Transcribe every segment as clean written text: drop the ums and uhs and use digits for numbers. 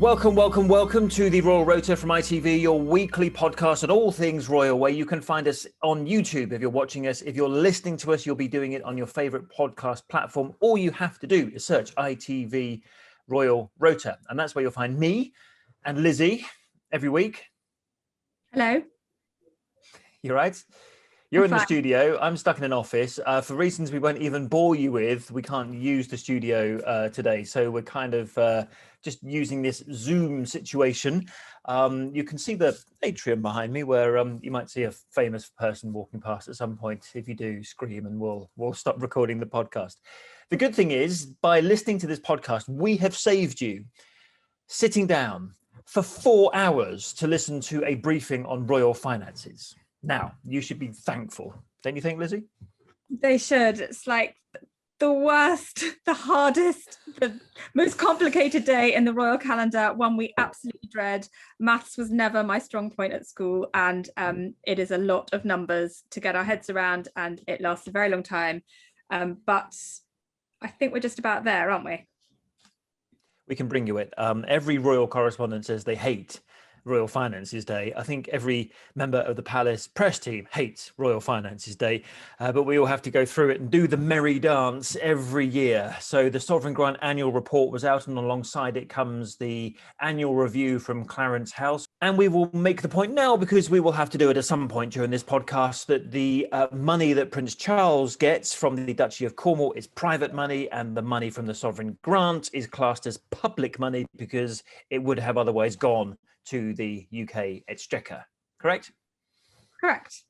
Welcome to the Royal Rota from ITV, your weekly podcast on all things royal, where you can find us on YouTube if you're watching us. If you're listening to us, you'll be doing it on your favourite podcast platform. All you have to do is search ITV Royal Rota, and that's where you'll find me and Lizzie every week. Hello. You're right. You're in the studio. I'm stuck in an office. For reasons we won't even bore you with, we can't use the studio today. So we're kind of just using this Zoom situation. You can see the atrium behind me where you might see a famous person walking past at some point. If you do, scream and we'll stop recording the podcast. The good thing is, by listening to this podcast, we have saved you sitting down for 4 hours to listen to a briefing on royal finances. Now, you should be thankful. Don't you think, Lizzie? They should. It's like the worst, the hardest, the most complicated day in the royal calendar, one we absolutely dread. Maths was never my strong point at school, and it is a lot of numbers to get our heads around, and it lasts a very long time. But I think we're just about there, aren't we? We can bring you it. Every royal correspondent says they hate Royal Finances Day. I think every member of the Palace press team hates Royal Finances Day, but we all have to go through it and do the merry dance every year. So the Sovereign Grant annual report was out, and alongside it comes the annual review from Clarence House. And we will make the point now, because we will have to do it at some point during this podcast, that the money that Prince Charles gets from the Duchy of Cornwall is private money, and the money from the Sovereign Grant is classed as public money because it would have otherwise gone to the UK Exchequer, correct? Correct.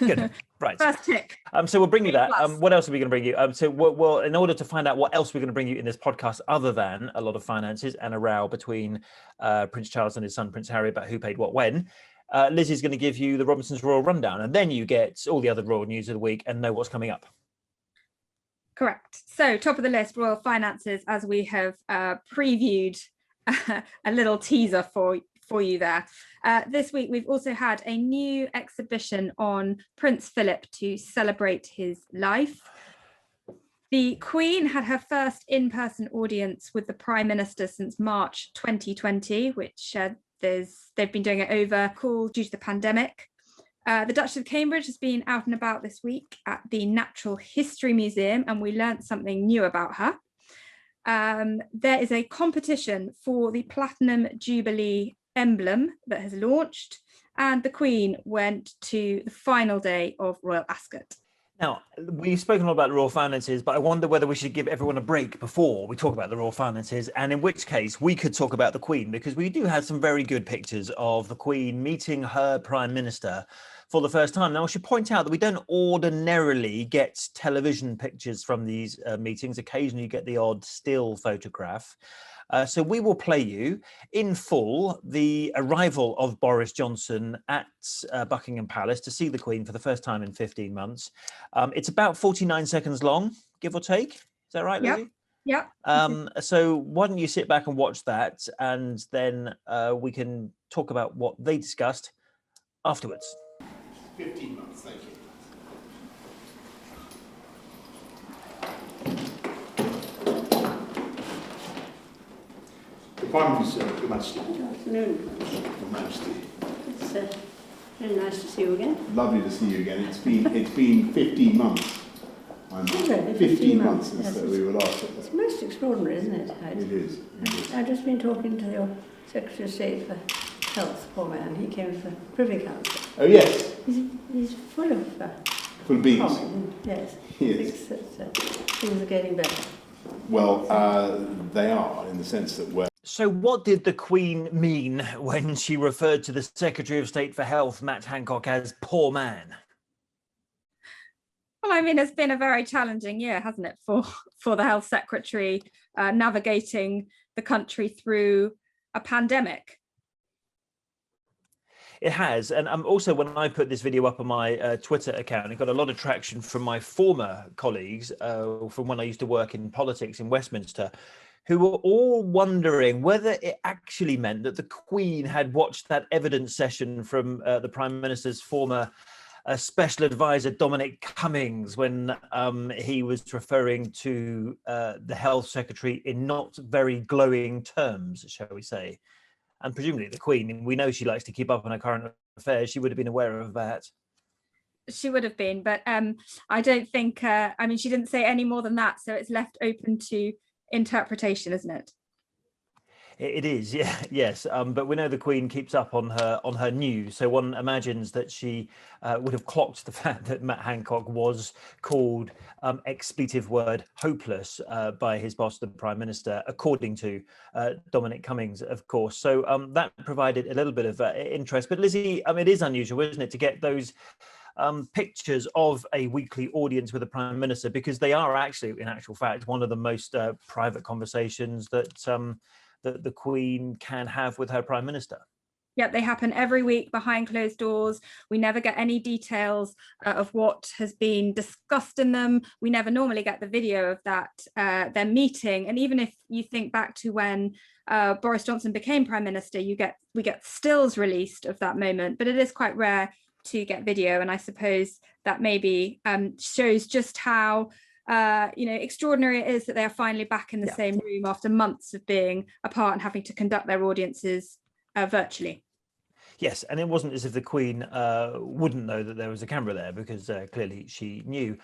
Good. Right. First tick. So we'll bring you that. What else are we going to bring you? Well, in order to find out what else we're going to bring you in this podcast, other than a lot of finances and a row between Prince Charles and his son, Prince Harry, about who paid what when, Lizzie's going to give you the Robinsons Royal Rundown, and then you get all the other royal news of the week and know what's coming up. Correct. So top of the list, royal finances, as we have previewed a little teaser for you there. This week we've also had a new exhibition on Prince Philip to celebrate his life. The Queen had her first in-person audience with the Prime Minister since March 2020, which they've been doing it over call due to the pandemic. The Duchess of Cambridge has been out and about this week at the Natural History Museum, and we learnt something new about her. There is a competition for the Platinum Jubilee emblem that has launched, and the Queen went to the final day of Royal Ascot. Now, we've spoken a lot about the royal finances, but I wonder whether we should give everyone a break before we talk about the royal finances, and in which case we could talk about the Queen, because we do have some very good pictures of the Queen meeting her Prime Minister for the first time. Now, I should point out that we don't ordinarily get television pictures from these meetings. Occasionally you get the odd still photograph. So we will play you in full the arrival of Boris Johnson at Buckingham Palace to see the Queen for the first time in 15 months. It's about 49 seconds long, give or take. Is that right, Lizzie? Yep. So why don't you sit back and watch that, and then we can talk about what they discussed afterwards. 15 months, thank you. Your Majesty. Good afternoon. Your Majesty. It's very nice to see you again. Lovely to see you again. It's been 15 months. Really? 15 months since yes, we were last. It's most extraordinary, isn't it? It is. I've just been talking to your Secretary of State for Health, poor man. He came for Privy Council. Oh yes. He's full of Full of beans. comment. Yes. He Yes. thinks that things are getting better. Well, they are, in the sense that we're. So what did the Queen mean when she referred to the Secretary of State for Health, Matt Hancock, as poor man? Well, I mean, it's been a very challenging year, hasn't it, for the Health Secretary, navigating the country through a pandemic. It has. And also, when I put this video up on my Twitter account, it got a lot of traction from my former colleagues from when I used to work in politics in Westminster, who were all wondering whether it actually meant that the Queen had watched that evidence session from the Prime Minister's former Special Advisor Dominic Cummings when he was referring to the Health Secretary in not very glowing terms, shall we say. And presumably the Queen, we know she likes to keep up on her current affairs. She would have been aware of that. She would have been, but I don't think, she didn't say any more than that. So it's left open to interpretation, isn't it? It is, yeah, yes. But we know the Queen keeps up on her news, so one imagines that she would have clocked the fact that Matt Hancock was called expletive word hopeless by his boss, the Prime Minister, according to Dominic Cummings, of course. So that provided a little bit of interest. But Lizzie, it is unusual, isn't it, to get those pictures of a weekly audience with the Prime Minister, because they are actually, in actual fact, one of the most private conversations that that the Queen can have with her Prime Minister. Yeah, they happen every week behind closed doors. We never get any details of what has been discussed in them. We never normally get the video of that, their meeting. And even if you think back to when Boris Johnson became Prime Minister, we get stills released of that moment, but it is quite rare to get video. And I suppose that maybe shows just how extraordinary it is that they are finally back in the same room after months of being apart and having to conduct their audiences virtually. Yes, and it wasn't as if the Queen wouldn't know that there was a camera there, because clearly she knew.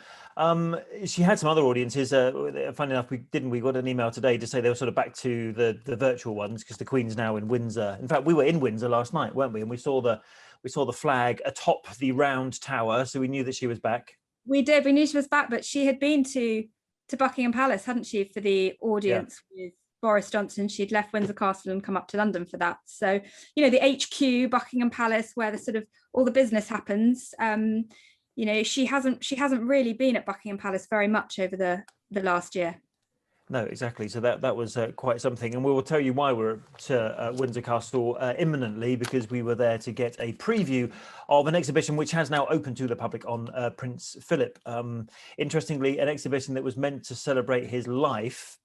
She had some other audiences. Funny enough, we got an email today to say they were sort of back to the virtual ones, because the Queen's now in Windsor. In fact, we were in Windsor last night, weren't we? And we saw the flag atop the round tower, so we knew that she was back. We did. We knew she was back, but she had been to Buckingham Palace, hadn't she, for the audience with Boris Johnson. She'd left Windsor Castle and come up to London for that. So, the HQ, Buckingham Palace, where the sort of all the business happens. She hasn't really been at Buckingham Palace very much over the last year. No, exactly. So that was quite something. And we will tell you why we're at Windsor Castle imminently, because we were there to get a preview of an exhibition which has now opened to the public on Prince Philip. Interestingly, an exhibition that was meant to celebrate his life,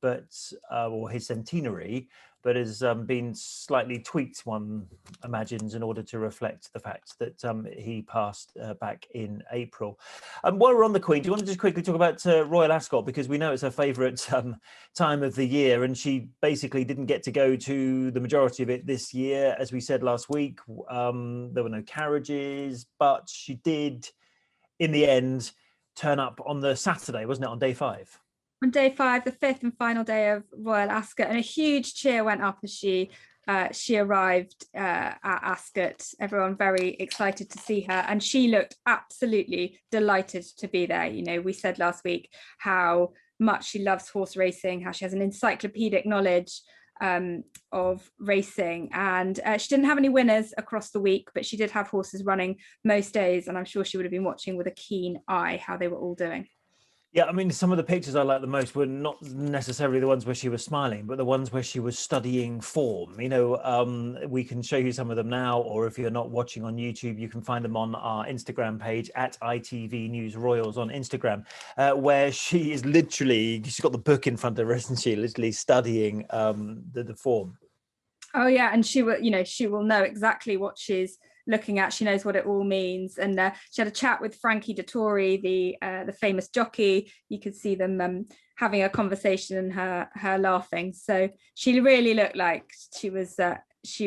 or his centenary, but has been slightly tweaked, one imagines, in order to reflect the fact that he passed back in April. While we're on the Queen, do you want to just quickly talk about Royal Ascot? Because we know it's her favourite time of the year, and she basically didn't get to go to the majority of it this year. As we said last week, there were no carriages, but she did, in the end, turn up on the Saturday, wasn't it, on day 5? On day 5, the 5th and final day of Royal Ascot, and a huge cheer went up as she arrived at Ascot. Everyone very excited to see her, and she looked absolutely delighted to be there. We said last week how much she loves horse racing, how she has an encyclopedic knowledge of racing, and she didn't have any winners across the week, but she did have horses running most days, and I'm sure she would have been watching with a keen eye how they were all doing. Yeah, some of the pictures I liked the most were not necessarily the ones where she was smiling, but the ones where she was studying form. We can show you some of them now, or if you're not watching on YouTube, you can find them on our Instagram page at ITV News Royals on Instagram, where she is she's got the book in front of her, isn't she? Literally studying the form. Oh yeah, and she will know exactly what she's looking at. She knows what it all means, and she had a chat with Frankie Dettori, the famous jockey. You could see them having a conversation and her laughing. So she really looked like she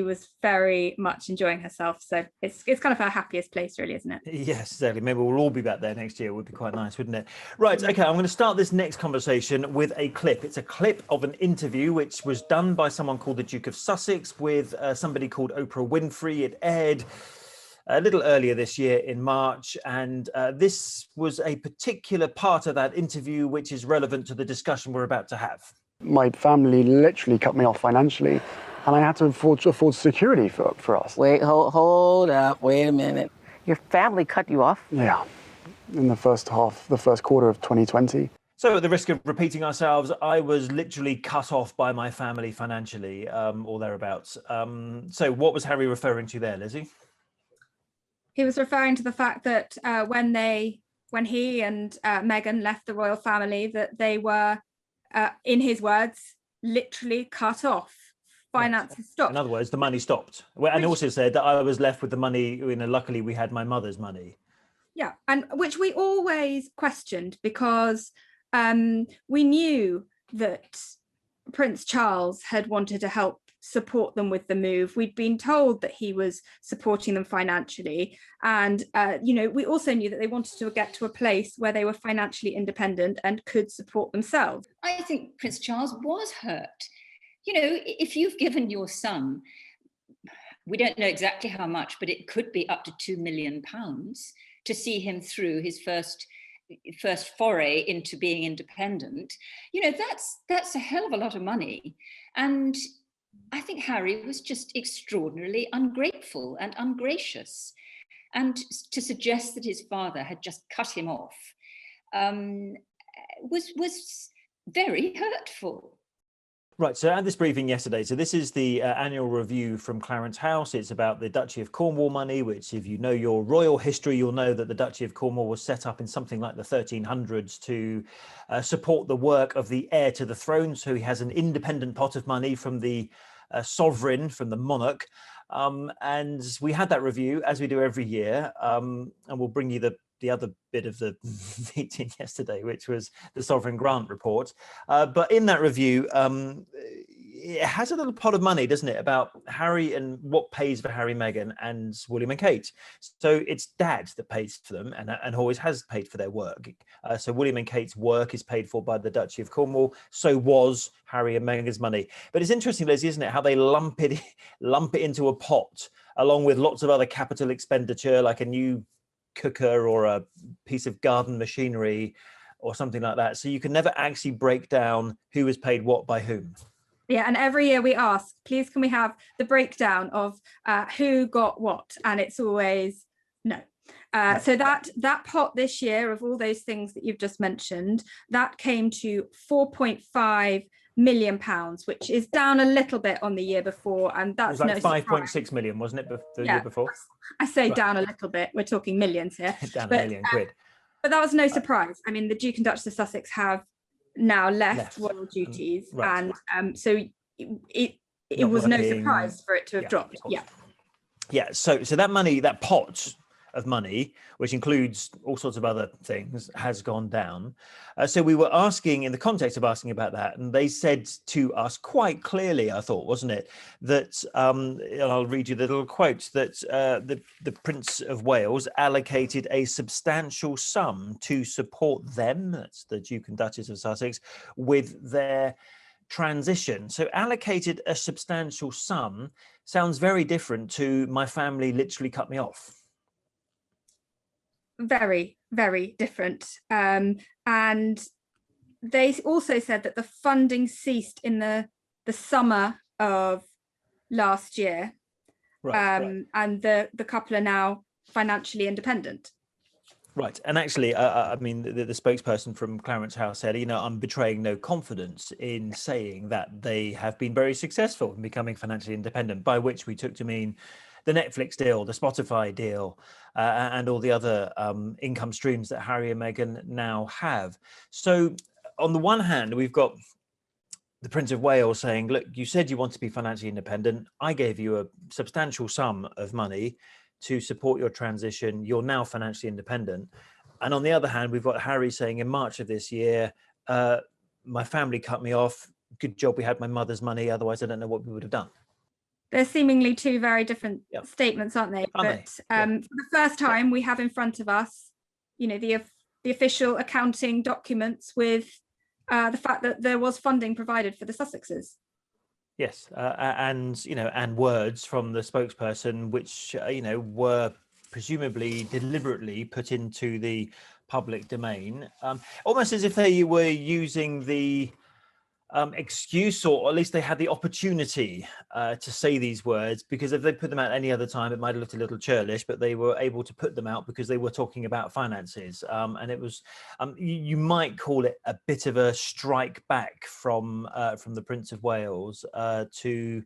was very much enjoying herself. So it's kind of her happiest place, really, isn't it? Yes, exactly. Maybe we'll all be back there next year. It would be quite nice, wouldn't it? Right. Okay. I'm going to start this next conversation with a clip. It's a clip of an interview which was done by someone called the Duke of Sussex with somebody called Oprah Winfrey. It aired a little earlier this year in March, and this was a particular part of that interview which is relevant to the discussion we're about to have. My family literally cut me off financially, and I had to afford security for us. Wait, hold up, wait a minute. Your family cut you off? Yeah, in the first quarter of 2020. So at the risk of repeating ourselves, I was literally cut off by my family financially, or thereabouts. So what was Harry referring to there, Lizzie? He was referring to the fact that when he and Meghan left the royal family, that they were, in his words, literally cut off. Finances stopped. In other words, the money stopped. And also said that I was left with the money. Luckily, we had my mother's money. Yeah, and which we always questioned because we knew that Prince Charles had wanted to help support them with the move. We'd been told that he was supporting them financially. And, we also knew that they wanted to get to a place where they were financially independent and could support themselves. I think Prince Charles was hurt. If you've given your son, we don't know exactly how much, but it could be up to £2 million to see him through his first foray into being independent. That's a hell of a lot of money. And I think Harry was just extraordinarily ungrateful and ungracious. And to suggest that his father had just cut him off was very hurtful. Right, so at this briefing yesterday, so this is the annual review from Clarence House. It's about the Duchy of Cornwall money, which if you know your royal history, you'll know that the Duchy of Cornwall was set up in something like the 1300s to support the work of the heir to the throne. So he has an independent pot of money from the sovereign, from the monarch. And we had that review, as we do every year, and we'll bring you the other bit of the meeting yesterday, which was the Sovereign Grant report. But in that review, it has a little pot of money, doesn't it, about Harry and what pays for Harry, Meghan and William and Kate. So it's Dad that pays for them and always has paid for their work. So William and Kate's work is paid for by the Duchy of Cornwall. So was Harry and Meghan's money. But it's interesting, Leslie, isn't it, how they lump it into a pot along with lots of other capital expenditure, like a new cooker or a piece of garden machinery or something like that. So you can never actually break down who was paid what by whom. Yeah, and every year we ask, please can we have the breakdown of who got what? And it's always no. So that pot this year of all those things that you've just mentioned, that came to £4.5 million, which is down a little bit on the year before, and that's it was like 5.6 million, wasn't it, the year before? I say right. Down a little bit. We're talking millions here. Down £1 million. But that was no surprise. I mean, the Duke and Duchess of Sussex have now left royal duties, right. And so it was no surprise for it to have dropped. Yeah. So that money, that pot of money, which includes all sorts of other things, has gone down. So we were asking, in the context of asking about that, and they said to us quite clearly, I thought, wasn't it, that, and I'll read you the little quote, that the Prince of Wales allocated a substantial sum to support them, that's the Duke and Duchess of Sussex, with their transition. So allocated a substantial sum sounds very different to my family literally cut me off. Very, very different. And they also said that the funding ceased in the summer of last year. Right. And the couple are now financially independent. Right. And actually, I mean, the spokesperson from Clarence House said, I'm betraying no confidence in saying that they have been very successful in becoming financially independent, by which we took to mean the Netflix deal, the Spotify deal, and all the other income streams that Harry and Meghan now have. So on the one hand, we've got the Prince of Wales saying, look, you said you want to be financially independent. I gave you a substantial sum of money to support your transition. You're now financially independent. And on the other hand, we've got Harry saying in March of this year, my family cut me off. Good job we had my mother's money. Otherwise, I don't know what we would have done. They're seemingly two very different statements, aren't they? But for the first time, we have in front of us, the official accounting documents with the fact that there was funding provided for the Sussexes. Yes, and words from the spokesperson, which were presumably deliberately put into the public domain, almost as if they were using the excuse, or at least they had the opportunity to say these words, because if they put them out any other time, it might have looked a little churlish, but they were able to put them out because they were talking about finances. And it was, you might call it a bit of a strike back from the Prince of Wales to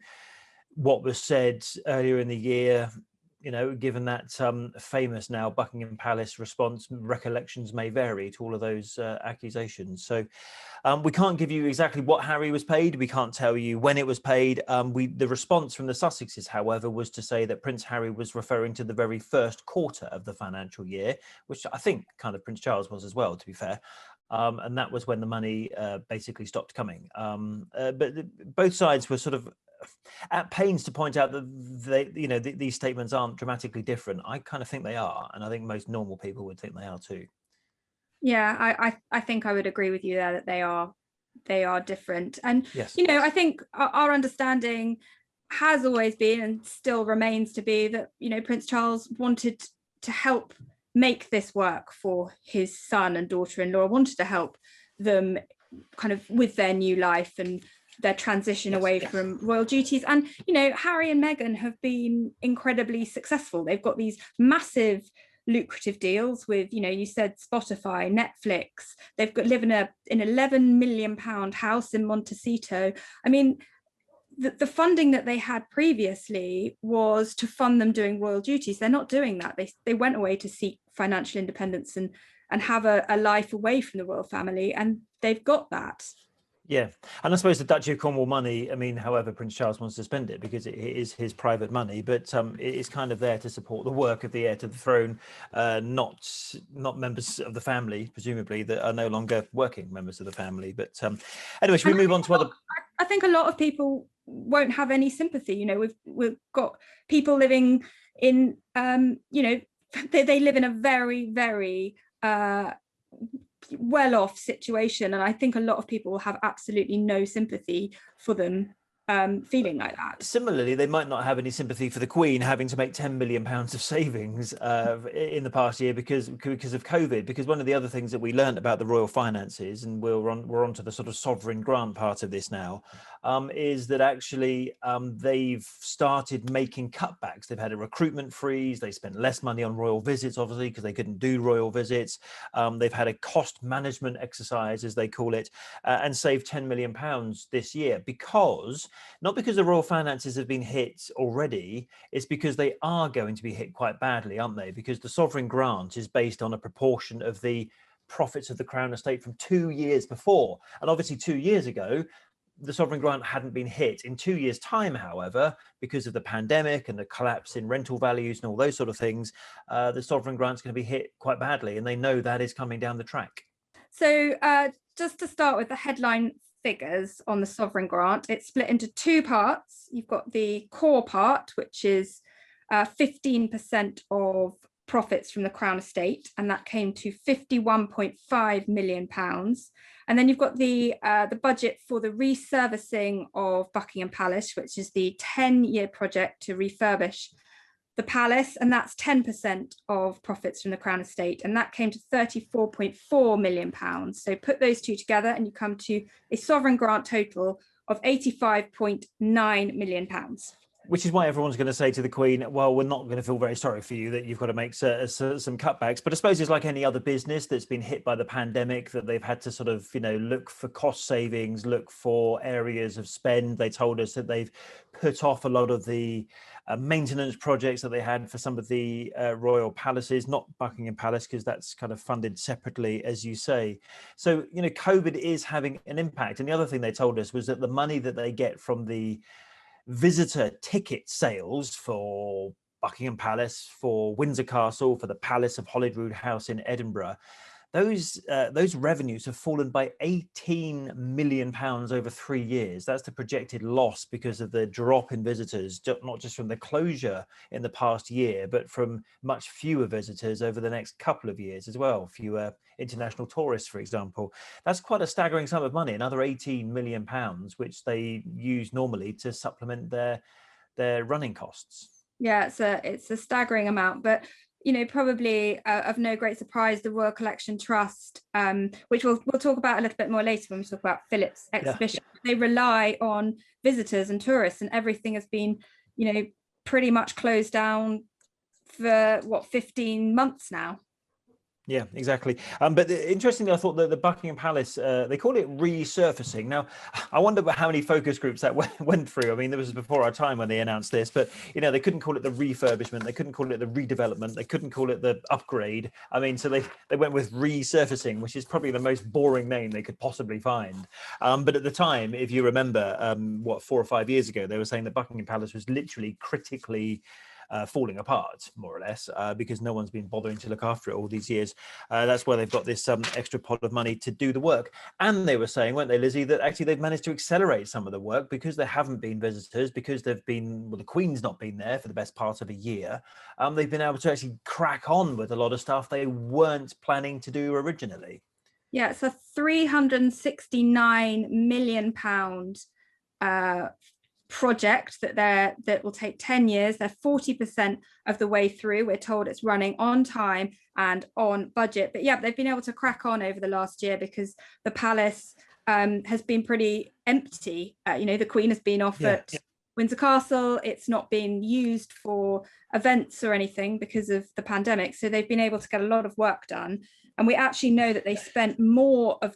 what was said earlier in the year, you know, given that famous now Buckingham Palace response, recollections may vary to all of those accusations. So we can't give you exactly what Harry was paid. We can't tell you when it was paid. The response from the Sussexes, however, was to say that Prince Harry was referring to the very first quarter of the financial year, which I think kind of Prince Charles was as well, to be fair. And that was when the money basically stopped coming. But both sides were sort of at pains to point out that these statements aren't dramatically different. I kind of think they are, and I think most normal people would think they are too. Yeah, I think I would agree with you there that they are different. And yes, you know, I think our understanding has always been and still remains to be that, you know, Prince Charles wanted to help make this work for his son and daughter-in-law, wanted to help them kind of with their new life and their transition away from royal duties. And, you know, Harry and Meghan have been incredibly successful. They've got these massive lucrative deals with, you know, you said Spotify, Netflix. They've got live in an £11 million house in Montecito. I mean, the funding that they had previously was to fund them doing royal duties. They're not doing that. They went away to seek financial independence and have a life away from the royal family, and they've got that. Yeah, and I suppose the Duchy of Cornwall money, I mean, however Prince Charles wants to spend it, because it is his private money, but it is kind of there to support the work of the heir to the throne, not members of the family, presumably, that are no longer working members of the family. But anyway, should we move on to other? I think a lot of people won't have any sympathy. You know, we've got people living in, you know, they live in a very, very well-off situation, and I think a lot of people will have absolutely no sympathy for them feeling like that. Similarly, they might not have any sympathy for the Queen having to make £10 million of savings in the past year because of COVID. Because one of the other things that we learned about the royal finances, and we're on to the sort of sovereign grant part of this now, is that actually they've started making cutbacks. They've had a recruitment freeze. They spent less money on royal visits, obviously, because they couldn't do royal visits. They've had a cost management exercise, as they call it, and saved £10 million this year not because the royal finances have been hit already, it's because they are going to be hit quite badly, aren't they? Because the sovereign grant is based on a proportion of the profits of the Crown Estate from 2 years before. And obviously 2 years ago, the sovereign grant hadn't been hit. In 2 years' time, however, because of the pandemic and the collapse in rental values and all those sort of things, the sovereign grant's going to be hit quite badly, and they know that is coming down the track. So just to start with the headline figures on the sovereign grant, it's split into two parts. You've got the core part, which is 15% of profits from the Crown Estate, and that came to £51.5 million. And then you've got the budget for the resurfacing of Buckingham Palace, which is the 10-year project to refurbish the palace, and that's 10% of profits from the Crown Estate, and that came to £34.4 million. So put those two together and you come to a sovereign grant total of £85.9 million. Which is why everyone's going to say to the Queen, well, we're not going to feel very sorry for you that you've got to make some cutbacks. But I suppose it's like any other business that's been hit by the pandemic, that they've had to sort of, you know, look for cost savings, look for areas of spend. They told us that they've put off a lot of the maintenance projects that they had for some of the royal palaces, not Buckingham Palace, because that's kind of funded separately, as you say. So, you know, COVID is having an impact. And the other thing they told us was that the money that they get from the visitor ticket sales for Buckingham Palace, for Windsor Castle, for the Palace of Holyrood House in Edinburgh, those revenues have fallen by £18 million over 3 years. That's the projected loss because of the drop in visitors, not just from the closure in the past year, but from much fewer visitors over the next couple of years as well. Fewer international tourists, for example. That's quite a staggering sum of money, another £18 million, which they use normally to supplement their running costs. Yeah, it's a staggering amount, but you know, probably of no great surprise, the Royal Collection Trust, which we'll talk about a little bit more later when we talk about Philip's exhibition. Yeah. They rely on visitors and tourists, and everything has been, you know, pretty much closed down for 15 months now. Yeah, exactly. But interestingly, I thought that the Buckingham Palace, they call it resurfacing. Now, I wonder how many focus groups that went through. I mean, there was before our time when they announced this, but they couldn't call it the refurbishment, they couldn't call it the redevelopment, they couldn't call it the upgrade. I mean, so they went with resurfacing, which is probably the most boring name they could possibly find. But at the time, if you remember, 4 or 5 years ago, they were saying that Buckingham Palace was literally critically falling apart, more or less, because no one's been bothering to look after it all these years. That's why they've got this extra pot of money to do the work. And they were saying, weren't they, Lizzie, that actually they've managed to accelerate some of the work because there haven't been visitors, because they've been, well, the Queen's not been there for the best part of a year. They've been able to actually crack on with a lot of stuff they weren't planning to do originally. Yeah, it's a £369 million project that will take 10 years. They're 40% of the way through. We're told it's running on time and on budget. But yeah, they've been able to crack on over the last year because the palace has been pretty empty. The Queen has been off at Windsor Castle. It's not been used for events or anything because of the pandemic. So they've been able to get a lot of work done. And we actually know that they spent more than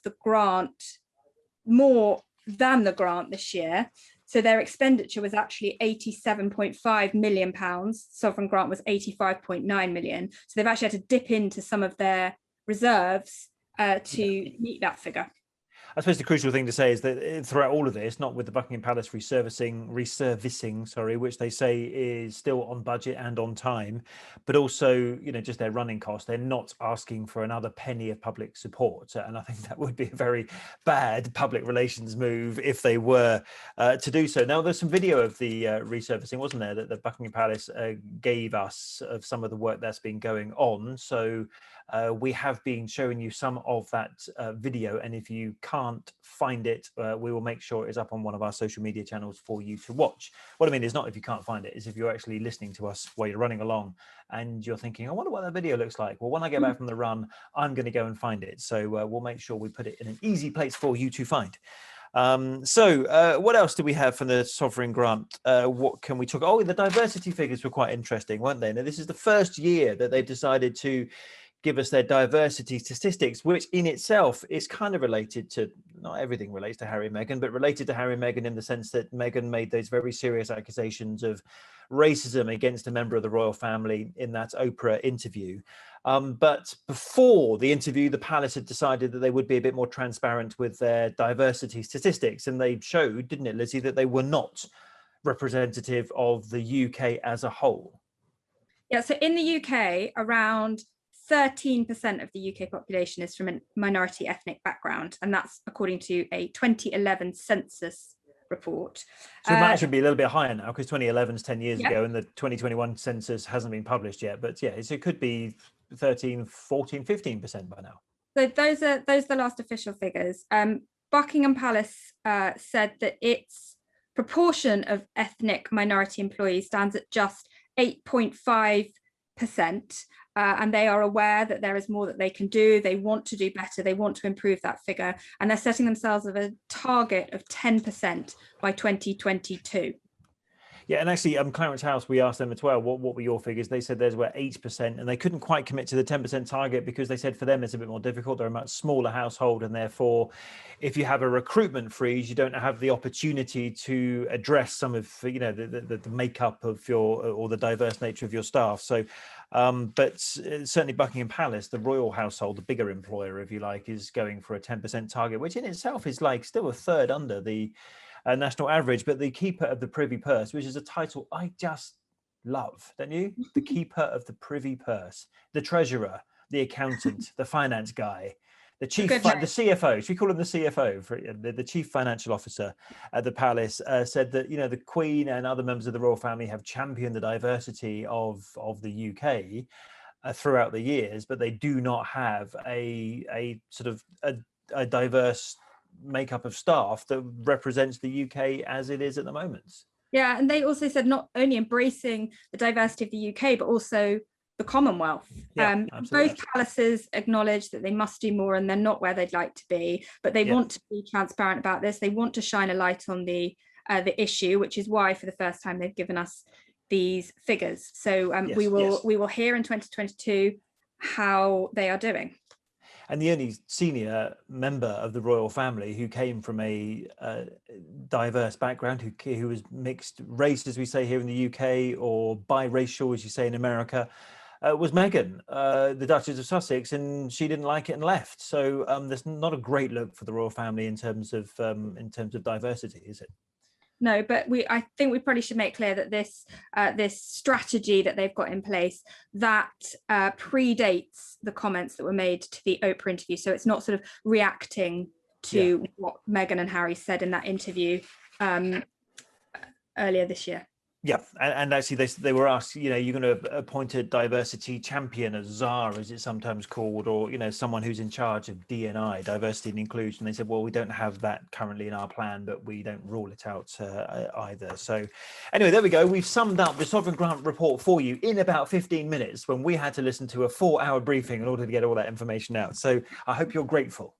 the grant this year. So their expenditure was actually £87.5 million. Sovereign grant was £85.9 million. So they've actually had to dip into some of their reserves to meet that figure. I suppose the crucial thing to say is that throughout all of this, not with the Buckingham Palace resurfacing, which they say is still on budget and on time, but also, just their running costs, they're not asking for another penny of public support. And I think that would be a very bad public relations move if they were to do so. Now, there's some video of the resurfacing, wasn't there, that the Buckingham Palace gave us of some of the work that's been going on. So we have been showing you some of that video, and if you can't find it, we will make sure it's up on one of our social media channels for you to watch. What I mean is not if you can't find it, is if you're actually listening to us while you're running along and you're thinking, I wonder what that video looks like. Well, when I get back from the run, I'm going to go and find it. So we'll make sure we put it in an easy place for you to find. So what else do we have from the sovereign grant? What can we talk? Oh, the diversity figures were quite interesting, weren't they? Now, this is the first year that they've decided to give us their diversity statistics, which in itself is kind of related to, not everything relates to Harry and Meghan, but related to Harry and Meghan in the sense that Meghan made those very serious accusations of racism against a member of the royal family in that Oprah interview. But before the interview, the palace had decided that they would be a bit more transparent with their diversity statistics. And they showed, didn't it, Lizzie, that they were not representative of the UK as a whole. Yeah, so in the UK, around 13% of the UK population is from a minority ethnic background, and that's according to a 2011 census report. So it might actually be a little bit higher now because 2011 is 10 years ago and the 2021 census hasn't been published yet. But yeah, so it could be 13, 14, 15% by now. So those are the last official figures. Buckingham Palace said that its proportion of ethnic minority employees stands at just 8.5%. And they are aware that there is more that they can do. They want to do better. They want to improve that figure. And they're setting themselves a target of 10% by 2022. Yeah, and actually, Clarence House, we asked them as well, what were your figures? They said theirs were 8%, and they couldn't quite commit to the 10% target because they said for them it's a bit more difficult. They're a much smaller household, and therefore, if you have a recruitment freeze, you don't have the opportunity to address some of the makeup of or the diverse nature of your staff. So, but certainly Buckingham Palace, the royal household, the bigger employer, if you like, is going for a 10% target, which in itself is like still a third under the national average. But the Keeper of the Privy Purse, which is a title I just love, don't you? The Keeper of the Privy Purse, the treasurer, the accountant, the finance guy, the chief, the CFO. Should we call him the CFO? The chief financial officer at the palace said that the Queen and other members of the royal family have championed the diversity of the UK throughout the years, but they do not have a sort of a diverse makeup of staff that represents the UK as it is at the moment. Yeah, and they also said not only embracing the diversity of the UK, but also the Commonwealth. Both palaces acknowledge that they must do more and they're not where they'd like to be, but they want to be transparent about this. They want to shine a light on the issue, which is why for the first time they've given us these figures. So we will hear in 2022 how they are doing. And the only senior member of the royal family who came from a diverse background, who was mixed race, as we say here in the UK, or biracial, as you say in America, was Meghan, the Duchess of Sussex, and she didn't like it and left. So there's not a great look for the royal family in terms of diversity, is it? No, but I think we probably should make clear that this strategy that they've got in place, that predates the comments that were made to the Oprah interview. So it's not sort of reacting to what Meghan and Harry said in that interview earlier this year. Yeah, and actually they were asked, you're going to appoint a diversity champion, a czar, as it's sometimes called, or, someone who's in charge of D&I, diversity and inclusion. They said, well, we don't have that currently in our plan, but we don't rule it out either. So anyway, there we go. We've summed up the Sovereign Grant report for you in about 15 minutes when we had to listen to a 4-hour briefing in order to get all that information out. So I hope you're grateful.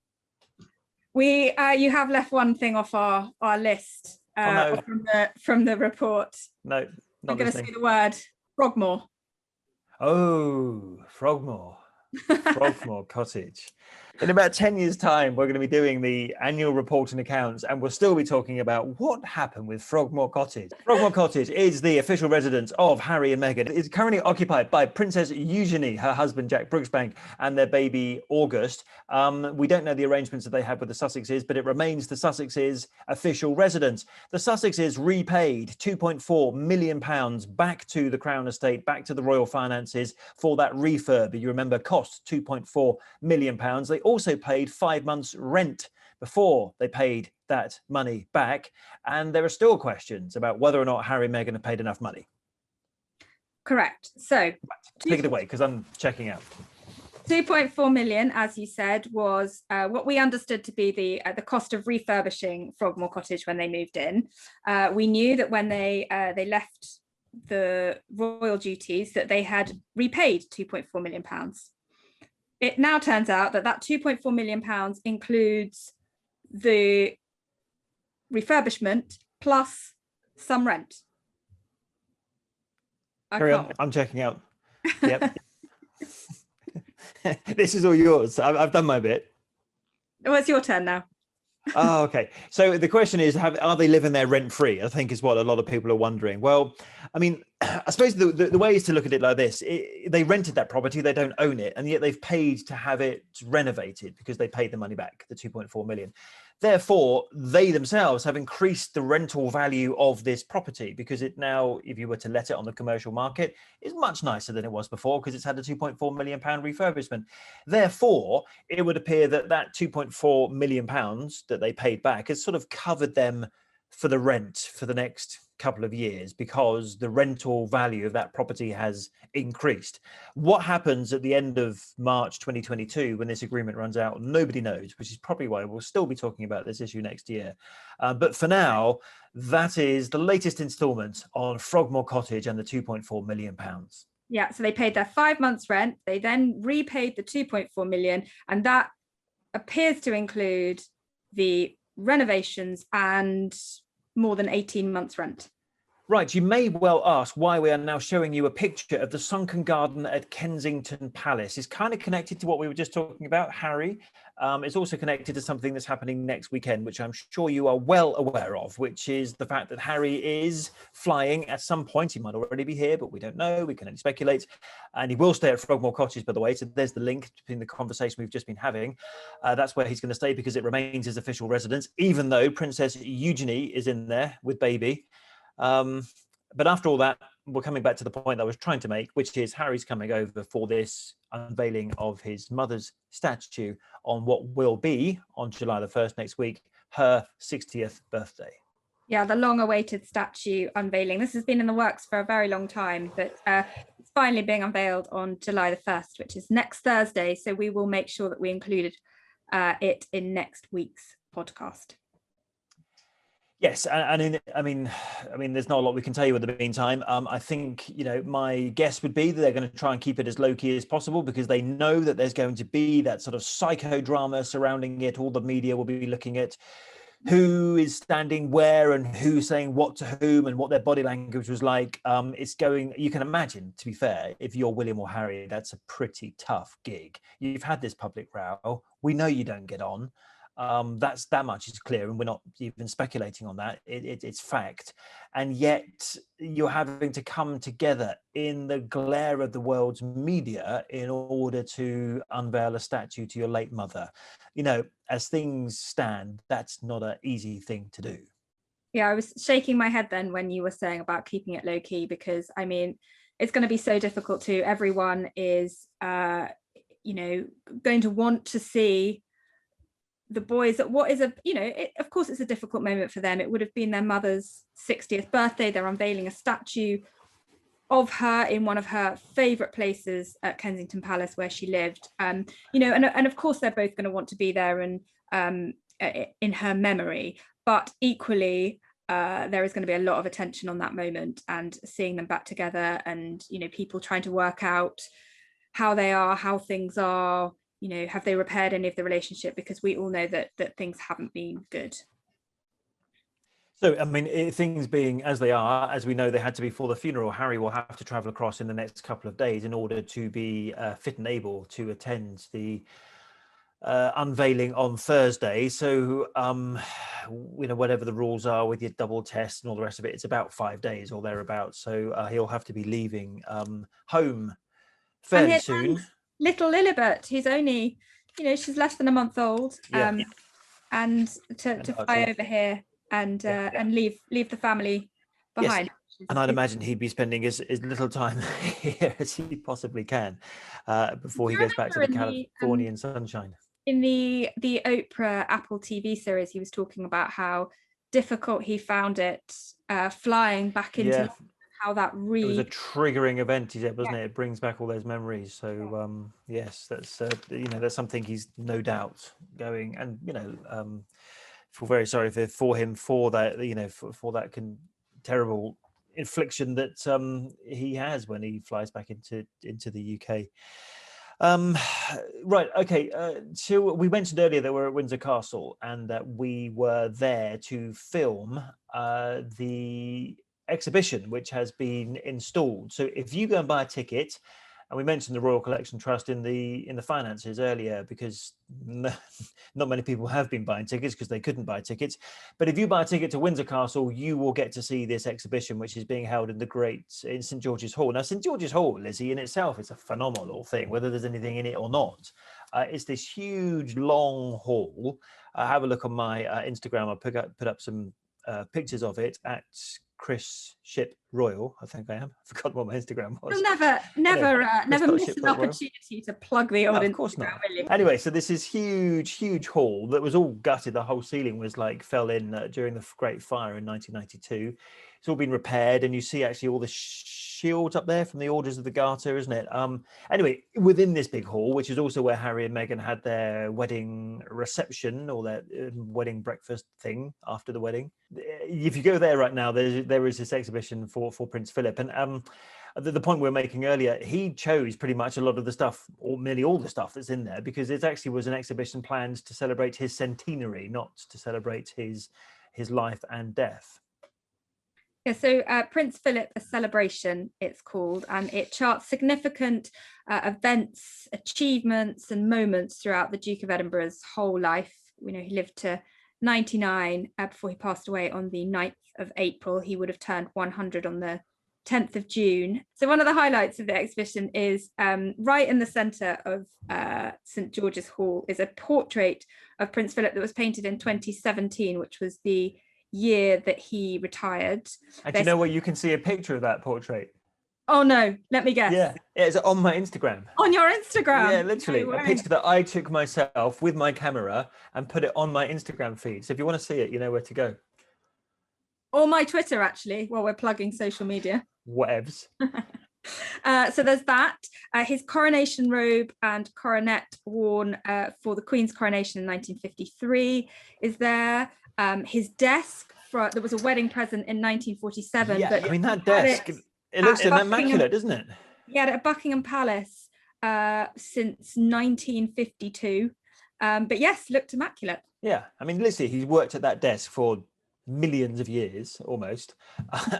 You have left one thing off our list. No. From the report. No, I'm going to say the word Frogmore. Oh, Frogmore. Frogmore Cottage. In about 10 years' time, we're going to be doing the annual report and accounts, and we'll still be talking about what happened with Frogmore Cottage. Frogmore Cottage is the official residence of Harry and Meghan. It's currently occupied by Princess Eugenie, her husband Jack Brooksbank, and their baby August. We don't know the arrangements that they have with the Sussexes, but it remains the Sussexes' official residence. The Sussexes repaid £2.4 million back to the Crown Estate, back to the royal finances for that refurb. You remember, cost £2.4 million. They also paid 5 months rent before they paid that money back. And there are still questions about whether or not Harry and Meghan have paid enough money. Correct. So take it away, because I'm checking out. 2.4 million, as you said, was what we understood to be the cost of refurbishing Frogmore Cottage when they moved in. We knew that when they left the royal duties that they had repaid £2.4 million. It now turns out that £2.4 million includes the refurbishment plus some rent. Carry on. I'm checking out. Yep. This is all yours. I've done my bit. Well, it's your turn now. Oh, okay. So the question is, are they living there rent free? I think is what a lot of people are wondering. Well, I mean, I suppose the way is to look at it like this. They rented that property, they don't own it, and yet they've paid to have it renovated because they paid the money back, the 2.4 million. Therefore, they themselves have increased the rental value of this property because it now, if you were to let it on the commercial market, is much nicer than it was before because it's had a £2.4 million refurbishment. Therefore, it would appear that £2.4 million that they paid back has sort of covered them for the rent for the next couple of years because the rental value of that property has increased. What happens at the end of March 2022 when this agreement runs out, nobody knows, which is probably why we'll still be talking about this issue next year. But for now, that is the latest instalment on Frogmore Cottage and the £2.4 million. Yeah, so they paid their 5 months rent. They then repaid the 2.4 million, and that appears to include the renovations and more than 18 months rent. Right, you may well ask why we are now showing you a picture of the sunken garden at Kensington Palace. It's kind of connected to what we were just talking about, Harry. It's also connected to something that's happening next weekend, which I'm sure you are well aware of, which is the fact that Harry is flying at some point. He might already be here, but we don't know. We can only speculate. And he will stay at Frogmore Cottage, by the way. So there's the link between the conversation we've just been having. That's where he's going to stay because it remains his official residence, even though Princess Eugenie is in there with baby. But after all that, we're coming back to the point I was trying to make, which is Harry's coming over for this unveiling of his mother's statue on what will be, on July the 1st next week, her 60th birthday. Yeah, the long-awaited statue unveiling. This has been in the works for a very long time, but it's finally being unveiled on July the 1st, which is next Thursday. So we will make sure that we included it in next week's podcast. Yes, and I mean, there's not a lot we can tell you in the meantime. I think, my guess would be that they're going to try and keep it as low-key as possible because they know that there's going to be that sort of psychodrama surrounding it. All the media will be looking at who is standing where and who's saying what to whom and what their body language was like. You can imagine, to be fair, if you're William or Harry, that's a pretty tough gig. You've had this public row. We know you don't get on. That much is clear, and we're not even speculating on that. It's fact. And yet you're having to come together in the glare of the world's media in order to unveil a statue to your late mother. As things stand, that's not an easy thing to do. Yeah, I was shaking my head then when you were saying about keeping it low key, because I mean, it's going to be so difficult to. Everyone is, going to want to see the boys at what is of course it's a difficult moment for them. It would have been their mother's 60th birthday. They're unveiling a statue of her in one of her favorite places at Kensington Palace where she lived, and of course they're both going to want to be there and in her memory, but equally there is going to be a lot of attention on that moment and seeing them back together, and people trying to work out how they are, how things are, have they repaired any of the relationship, because we all know that things haven't been good. So, I mean, things being as they are, as we know they had to be for the funeral, Harry will have to travel across in the next couple of days in order to be fit and able to attend the unveiling on Thursday. So, whatever the rules are with your double test and all the rest of it, it's about 5 days or thereabouts. So he'll have to be leaving home fairly soon. Little Lilibet, who's only, she's less than a month old, and to fly over here and leave the family behind. Yes. And I'd imagine he'd be spending as little time here as he possibly can before he goes back to the Californian sunshine. In the Oprah Apple TV series, he was talking about how difficult he found it flying back into London, how that it was a triggering event, he said, wasn't it? It brings back all those memories. So yes, that's that's something he's no doubt going, and feel very sorry for him for that, for that terrible infliction that he has when he flies back into the UK. Right, okay, so we mentioned earlier that we're at Windsor Castle and that we were there to film the exhibition which has been installed. So if you go and buy a ticket, and we mentioned the Royal Collection Trust in the finances earlier, because not many people have been buying tickets because they couldn't buy tickets. But if you buy a ticket to Windsor Castle, you will get to see this exhibition, which is being held in St George's Hall. Now, St George's Hall, Lizzie, in itself, is a phenomenal thing, whether there's anything in it or not. It's this huge, long hall. Have a look on my Instagram. I'll put up some pictures of it at Chris Ship Royal. I think I am. I forgot what my Instagram was. You'll never miss an opportunity to plug the old Instagram, of course not. Will you? Anyway, so this is huge hall that was all gutted. The whole ceiling was fell in during the Great Fire in 1992. It's all been repaired, and you see actually all the shields up there from the Orders of the Garter, isn't it? Anyway, within this big hall, which is also where Harry and Meghan had their wedding reception or their wedding breakfast thing after the wedding. If you go there right now, there is this exhibition for Prince Philip, and the point we were making earlier, he chose pretty much a lot of the stuff, or nearly all the stuff that's in there, because it actually was an exhibition planned to celebrate his centenary, not to celebrate his life and death. Yeah, so Prince Philip, A Celebration, it's called, and it charts significant events, achievements and moments throughout the Duke of Edinburgh's whole life. We know he lived to 99 before he passed away on the 9th of April. He would have turned 100 on the 10th of June. So one of the highlights of the exhibition is right in the centre of St George's Hall is a portrait of Prince Philip that was painted in 2017, which was the year that he retired. And do you know what? You can see a picture of that portrait. Oh no, let me guess. Yeah, it's on my Instagram. On your Instagram? Yeah, literally. A picture that I took myself with my camera and put it on my Instagram feed. So if you want to see it, you know where to go. Or my Twitter, actually, while we're plugging social media. Whatevs. So there's that. His coronation robe and coronet worn for the Queen's coronation in 1953 is there. His desk that was a wedding present in 1947. Yeah, but I mean, that desk, it looks immaculate, doesn't it? He had it at Buckingham Palace since 1952. But yes, looked immaculate. Yeah, I mean, literally, he's worked at that desk for millions of years almost,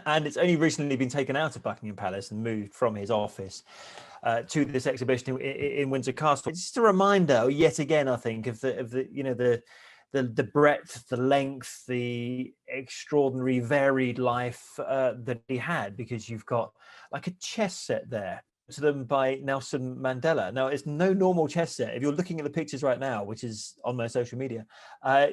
and it's only recently been taken out of Buckingham Palace and moved from his office to this exhibition in Windsor Castle. It's just a reminder, yet again, I think, of the you know the breadth, the length, the extraordinary varied life that he had, because you've got like a chess set there to them by Nelson Mandela. Now, it's no normal chess set. If you're looking at the pictures right now, which is on my social media,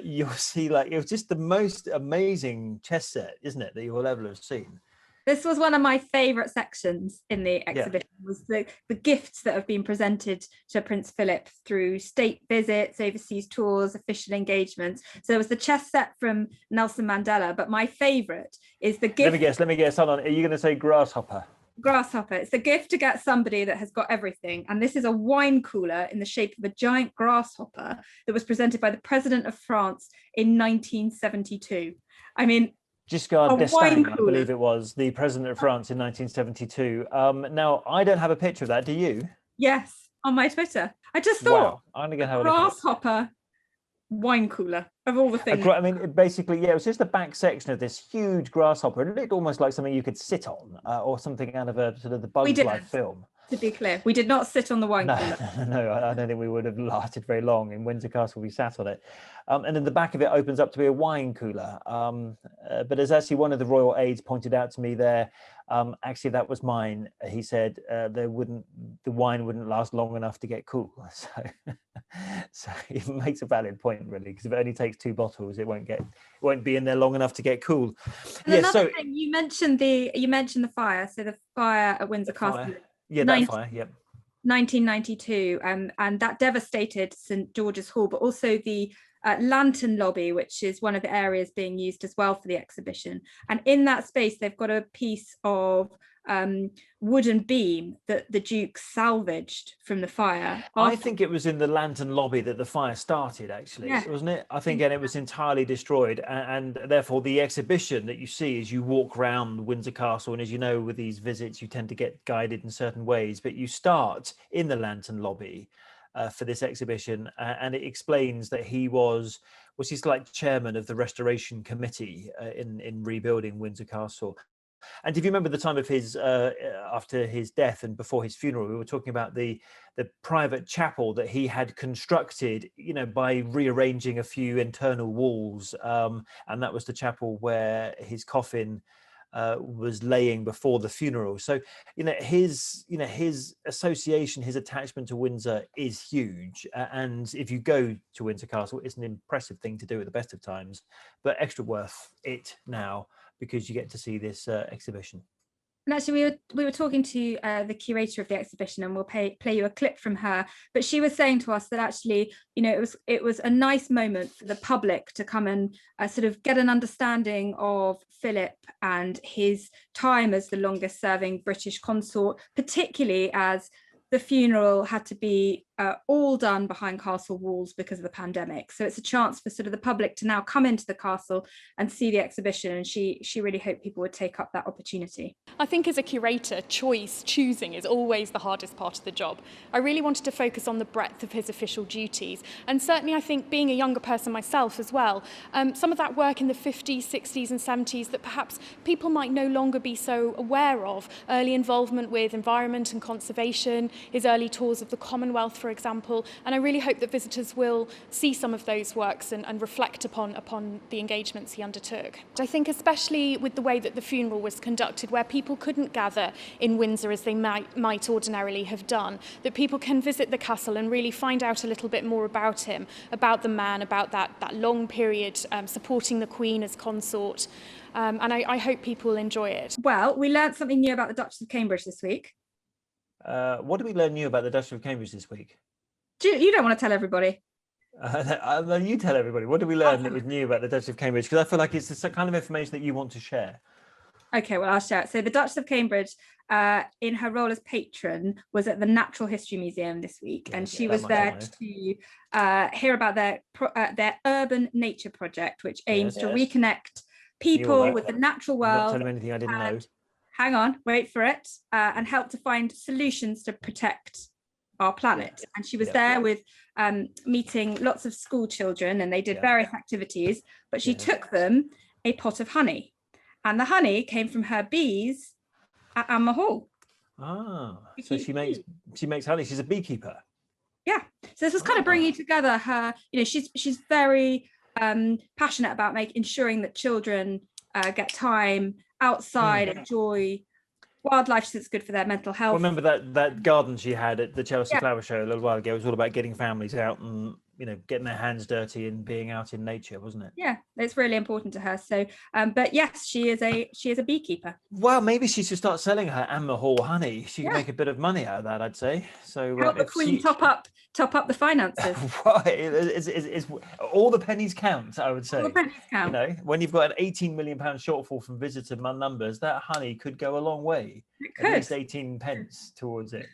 you'll see like it was just the most amazing chess set, isn't it, that you will ever have seen. This was one of my favourite sections in the exhibition, was the gifts that have been presented to Prince Philip through state visits, overseas tours, official engagements. So there was the chess set from Nelson Mandela, but my favourite is the gift. Let me guess. Hold on. Are you going to say grasshopper? Grasshopper. It's a gift to get somebody that has got everything. And this is a wine cooler in the shape of a giant grasshopper that was presented by the President of France in 1972. I mean, Giscard d'Estaing, I believe it was, the president of France in 1972. Now, I don't have a picture of that. Do you? Yes, on my Twitter. I just thought, I'm going to have a look at it. Grasshopper wine cooler, of all the things. I mean, basically, it was just the back section of this huge grasshopper. It looked almost like something you could sit on, or something out of a sort of the Bugs Life film. To be clear, we did not sit on the wine cooler. No, I don't think we would have lasted very long in Windsor Castle. We sat on it, and then the back of it opens up to be a wine cooler. But as actually one of the royal aides pointed out to me there, actually that was mine. He said the wine wouldn't last long enough to get cool. So it makes a valid point, really, because if it only takes 2 bottles, it won't be in there long enough to get cool. And another thing, you mentioned the fire. So the fire at Windsor Castle. Yeah, that fire. Yep. 1992, and that devastated St George's Hall, but also the lantern lobby, which is one of the areas being used as well for the exhibition. And in that space, they've got a piece of wooden beam that the Duke salvaged from the fire. I think it was in the lantern lobby that the fire started, actually, wasn't it? I think, and it was entirely destroyed. And therefore, the exhibition that you see as you walk around Windsor Castle, and as you know, with these visits, you tend to get guided in certain ways, but you start in the lantern lobby for this exhibition, and it explains that he's like chairman of the restoration committee in rebuilding Windsor Castle. And if you remember the time of his after his death and before his funeral, we were talking about the private chapel that he had constructed, by rearranging a few internal walls, and that was the chapel where his coffin was laying before the funeral. So his association, his attachment to Windsor is huge, and if you go to Windsor Castle, it's an impressive thing to do at the best of times, but extra worth it now because you get to see this exhibition. And actually, we were talking to the curator of the exhibition, and we'll play you a clip from her. But she was saying to us that actually, it was a nice moment for the public to come and sort of get an understanding of Philip and his time as the longest-serving British consort, particularly as the funeral had to be all done behind castle walls because of the pandemic. So it's a chance for sort of the public to now come into the castle and see the exhibition, and she really hoped people would take up that opportunity. I think as a curator, choosing is always the hardest part of the job. I really wanted to focus on the breadth of his official duties, and certainly I think, being a younger person myself as well, some of that work in the 50s, 60s and 70s that perhaps people might no longer be so aware of, early involvement with environment and conservation, his early tours of the Commonwealth, for example, and I really hope that visitors will see some of those works and reflect upon the engagements he undertook. I think especially with the way that the funeral was conducted, where people couldn't gather in Windsor as they might ordinarily have done, that people can visit the castle and really find out a little bit more about him, about the man, about that long period supporting the Queen as consort, and I hope people will enjoy it. Well, we learned something new about the Duchess of Cambridge this week. What did we learn new about the Duchess of Cambridge this week? You don't want to tell everybody. You tell everybody. What did we learn that was new about the Duchess of Cambridge? Because I feel like it's the kind of information that you want to share. Okay, well, I'll share it. So the Duchess of Cambridge, in her role as patron, was at the Natural History Museum this week, and she was there to hear about their urban nature project, which aims to reconnect people with the natural world. Not telling me anything I didn't know. Hang on, wait for it, and help to find solutions to protect our planet. And she was there with meeting lots of school children, and they did various activities, but she took them a pot of honey, and the honey came from her bees at Anmer Hall. So she makes honey. She's a beekeeper. So this was kind of bringing together her, she's very passionate about ensuring that children get time outside, enjoy wildlife, so it's good for their mental health. Remember that garden she had at the Chelsea Flower Show a little while ago? It was all about getting families out and getting their hands dirty and being out in nature, wasn't it? Yeah, it's really important to her. So, but yes, she is a beekeeper. Well, maybe she should start selling her Anmer Hall honey. She can make a bit of money out of that, I'd say. So help the Queen top up the finances. Right, it's all the pennies count, I would say. All the pennies count. When you've got an £18 million shortfall from visitor numbers, that honey could go a long way. It could. At least 18 pence towards it.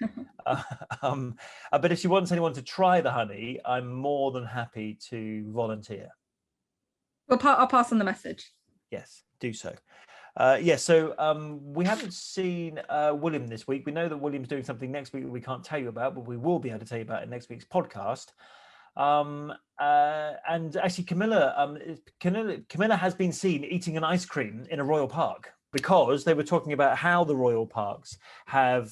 But if she wants anyone to try the honey, I'm more than happy to volunteer. I'll pass on the message. Yes, do so. So we haven't seen William this week. We know that William's doing something next week that we can't tell you about, but we will be able to tell you about in next week's podcast. And actually, Camilla has been seen eating an ice cream in a royal park, because they were talking about how the royal parks have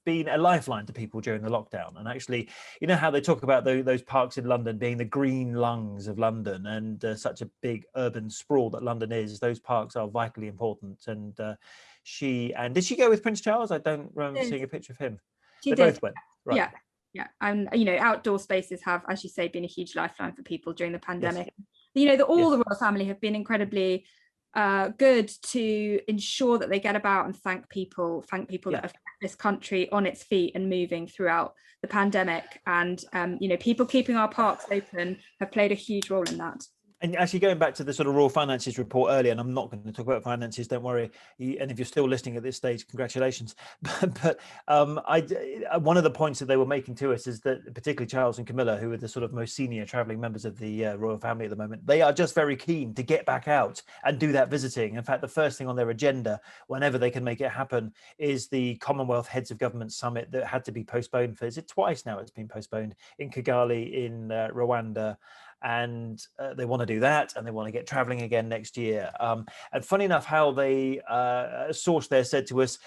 been a lifeline to people during the lockdown. And actually, how they talk about those parks in London being the green lungs of London, and such a big urban sprawl that London is. Those parks are vitally important. And did she go with Prince Charles? I don't remember seeing a picture of him. They both went. Right. Yeah. And outdoor spaces have, as you say, been a huge lifeline for people during the pandemic. Yes. The royal family have been incredibly good to ensure that they get about and thank people that have kept this country on its feet and moving throughout the pandemic. And people keeping our parks open have played a huge role in that. And actually, going back to the sort of Royal Finances report earlier, and I'm not going to talk about finances, don't worry. And if you're still listening at this stage, congratulations. But one of the points that they were making to us is that particularly Charles and Camilla, who are the sort of most senior travelling members of the royal family at the moment, they are just very keen to get back out and do that visiting. In fact, the first thing on their agenda, whenever they can make it happen, is the Commonwealth Heads of Government Summit that had to be postponed for, is it twice now it's been postponed, in Kigali in Rwanda. And they want to do that, and they want to get traveling again next year. And funny enough, how they a source there said to us,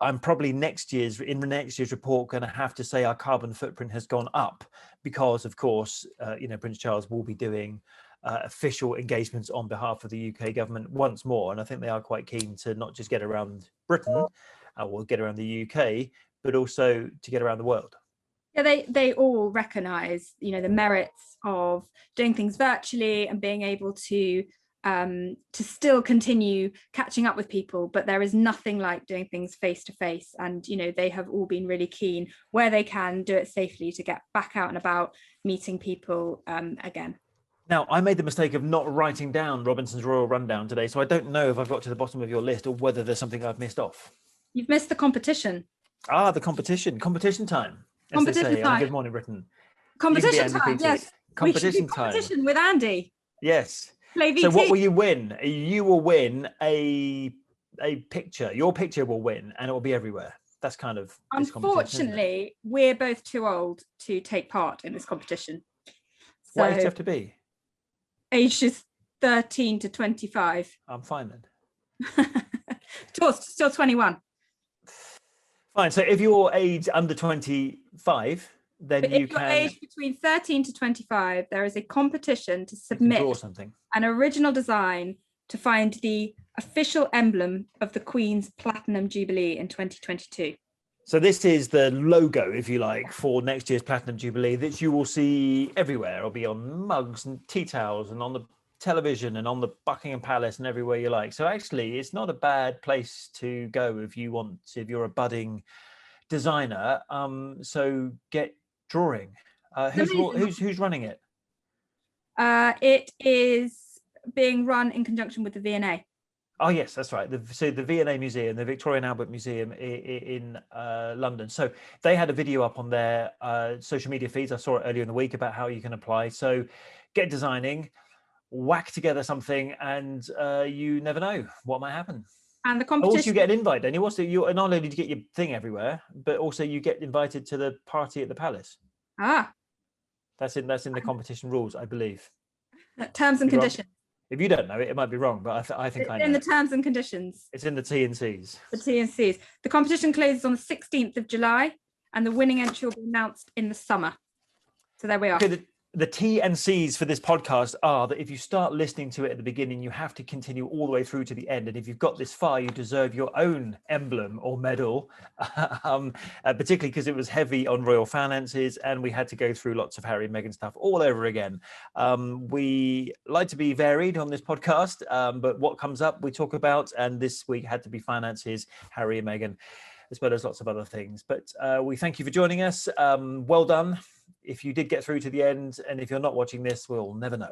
I'm probably next year's report going to have to say our carbon footprint has gone up, because of course Prince Charles will be doing official engagements on behalf of the UK government once more. And I think they are quite keen to not just get around Britain or get around the UK, but also to get around the world. Yeah, they all recognise, the merits of doing things virtually and being able to still continue catching up with people. But there is nothing like doing things face to face. And, they have all been really keen, where they can do it safely, to get back out and about meeting people again. Now, I made the mistake of not writing down Robinson's Royal Rundown today, so I don't know if I've got to the bottom of your list or whether there's something I've missed off. You've missed the competition. The competition time. As they say on Good Morning Britain. Competition time, yes. Competition time. Competition with Andy. Yes. Play VT. So what will you win? You will win a picture. Your picture will win, and it will be everywhere. That's kind of this Unfortunately, we're both too old to take part in this competition. So what age do you have to be? Ages 13 to 25. I'm fine then. Still 21. Fine. So if you're aged under 25, then but you if you're aged between 13 to 25, there is a competition to submit an original design to find the official emblem of the Queen's Platinum Jubilee in 2022. So this is the logo, if you like, for next year's Platinum Jubilee that you will see everywhere. It'll be on mugs and tea towels and on the television and on the Buckingham Palace and everywhere you like. So actually, it's not a bad place to go if you're a budding designer. So get drawing. Who's running it? It is being run in conjunction with the V&A. Oh yes, that's right. So the V&A Museum, the Victoria and Albert Museum in London. So they had a video up on their social media feeds. I saw it earlier in the week about how you can apply. So get designing, whack together something, and you never know what might happen. And the Also, competition. you get an invite, don't you? Also, you not only do you get your thing everywhere, but also you get invited to the party at the palace. That's in the competition rules, I believe. Terms and You're wrong. conditions. If you don't know it, it might be wrong, but I think I know. In the terms and conditions. It's in the T&Cs. The T&Cs. The competition closes on the 16th of July, and the winning entry will be announced in the summer. So there we are. Okay, the T&Cs for this podcast are that if you start listening to it at the beginning, you have to continue all the way through to the end. And if you've got this far, you deserve your own emblem or medal, particularly because it was heavy on royal finances and we had to go through lots of Harry and Meghan stuff all over again. We like to be varied on this podcast, but what comes up we talk about, and this week had to be finances, Harry and Meghan, as well as lots of other things. But we thank you for joining us. Well done. If you did get through to the end, and if you're not watching this, we'll never know.